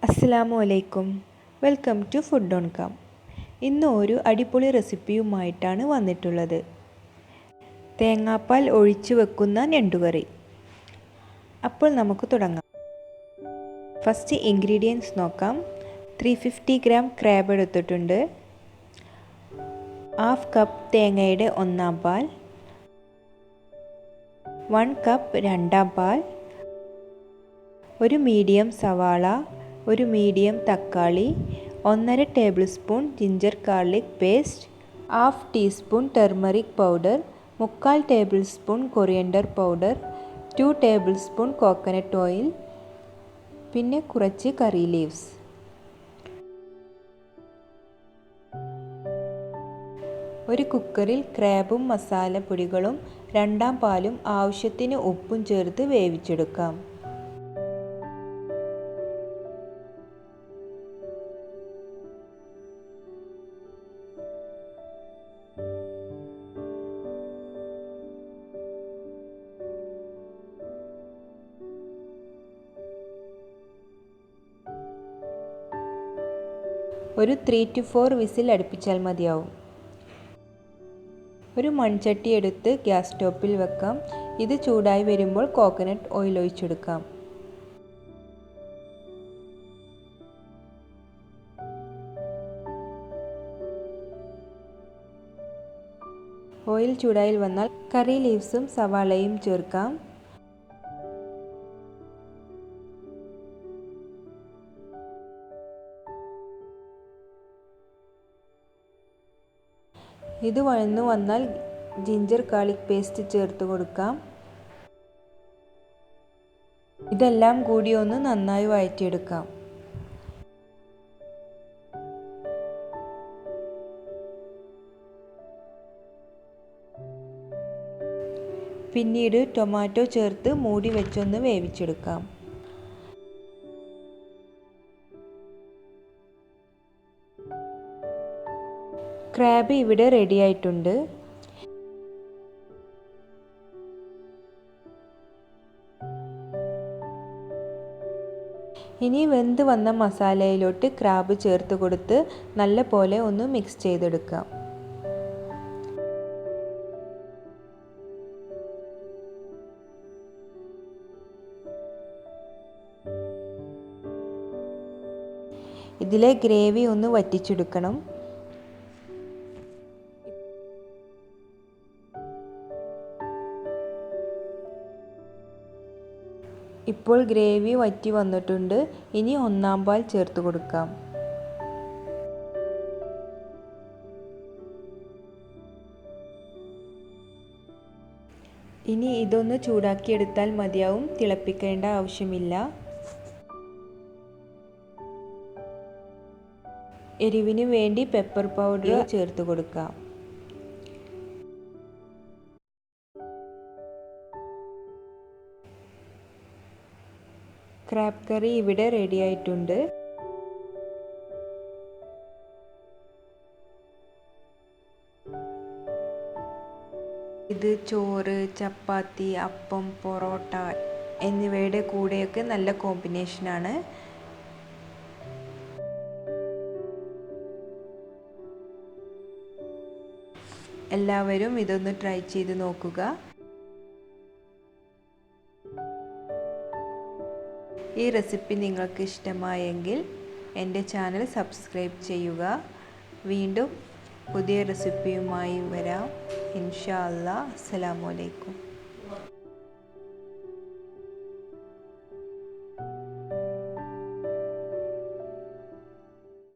അസ്സലാമു അലൈക്കും. Welcome to food on cam. ഇന്ന് ഒരു അടിപൊളി റെസിപ്പിയുമായിട്ടാണ് വന്നിട്ടുള്ളത്. തേങ്ങാപ്പാൽ ഒഴിച്ചു വെക്കുന്ന ഞണ്ടുകറി. അപ്പോൾ നമുക്ക് തുടങ്ങാം. ഫസ്റ്റ് ഇൻഗ്രീഡിയൻസ് നോക്കാം. 350 ഗ്രാം ക്രാബ് എടുത്തിട്ടുണ്ട്. 1/2 കപ്പ് തേങ്ങയുടെ ഒന്നാം പാൽ, 1 കപ്പ് രണ്ടാം പാൽ, ഒരു മീഡിയം സവാള, ഒരു മീഡിയം തക്കാളി, 1/2 table spoon ginger garlic paste, 1/2 teaspoon turmeric powder, 3/4 table spoon coriander powder, 2 table spoon coconut oil, പിന്നെ കുറച്ച് കറി ലീവ്സ്. ഒരു കുക്കറിൽ ക്രാബും മസാലപ്പൊടികളും രണ്ടാം പാലും ആവശ്യത്തിന് ഉപ്പും ചേർത്ത് വേവിച്ചെടുക്കാം. ഒരു 3 to 4 വിസിൽ അടുപ്പിച്ചാൽ മതിയാവും. ഒരു മൺചട്ടി എടുത്ത് ഗ്യാസ് സ്റ്റോപ്പിൽ വെക്കാം. ഇത് ചൂടായി വരുമ്പോൾ കോക്കനട്ട് ഓയിൽ ഒഴിച്ചെടുക്കാം. ഓയിൽ ചൂടായി വന്നാൽ കറി ലീവ്സും സവാളയും ചേർക്കാം. ഇത് വഴന്നു വന്നാൽ ജിഞ്ചർ ഗാർലിക് പേസ്റ്റ് ചേർത്ത് കൊടുക്കാം. ഇതെല്ലാം കൂടി ഒന്ന് നന്നായി വഴറ്റിയെടുക്കാം. പിന്നീട് ടൊമാറ്റോ ചേർത്ത് മൂടി വെച്ചൊന്ന് വേവിച്ചെടുക്കാം. ക്രാബ് ഇവിടെ റെഡി ആയിട്ടുണ്ട്. ഇനി വെന്ത് വന്ന മസാലയിലോട്ട് ക്രാബ് ചേർത്ത് കൊടുത്ത് നല്ല പോലെ ഒന്ന് മിക്സ് ചെയ്തെടുക്കാം. ഇതിലെ ഗ്രേവി ഒന്ന് വറ്റിച്ചെടുക്കണം. ഇപ്പോൾ ഗ്രേവി വറ്റി വന്നിട്ടുണ്ട്. ഇനി ഒന്നാം പാൽ ചേർത്ത് കൊടുക്കാം. ഇനി ഇതൊന്ന് ചൂടാക്കിയെടുത്താൽ മതിയാവും, തിളപ്പിക്കേണ്ട ആവശ്യമില്ല. എരിവിന് വേണ്ടി പെപ്പർ പൗഡർ ചേർത്ത് കൊടുക്കാം. ക്രാബ് കറി ഇവിടെ റെഡി ആയിട്ടുണ്ട്. ഇത് ചോറ്, ചപ്പാത്തി, അപ്പം, പൊറോട്ട എന്നിവയുടെ കൂടെയൊക്കെ നല്ല കോമ്പിനേഷനാണ്. എല്ലാവരും ഇതൊന്ന് ട്രൈ ചെയ്ത് നോക്കുക. ഈ റെസിപ്പി നിങ്ങൾക്ക് ഇഷ്ടമായെങ്കിൽ എൻ്റെ ചാനൽ സബ്സ്ക്രൈബ് ചെയ്യുക. വീണ്ടും പുതിയ റെസിപ്പിയുമായി വരാം. ഇൻഷാ അല്ലാഹ്. അസ്സലാമു അലൈക്കും.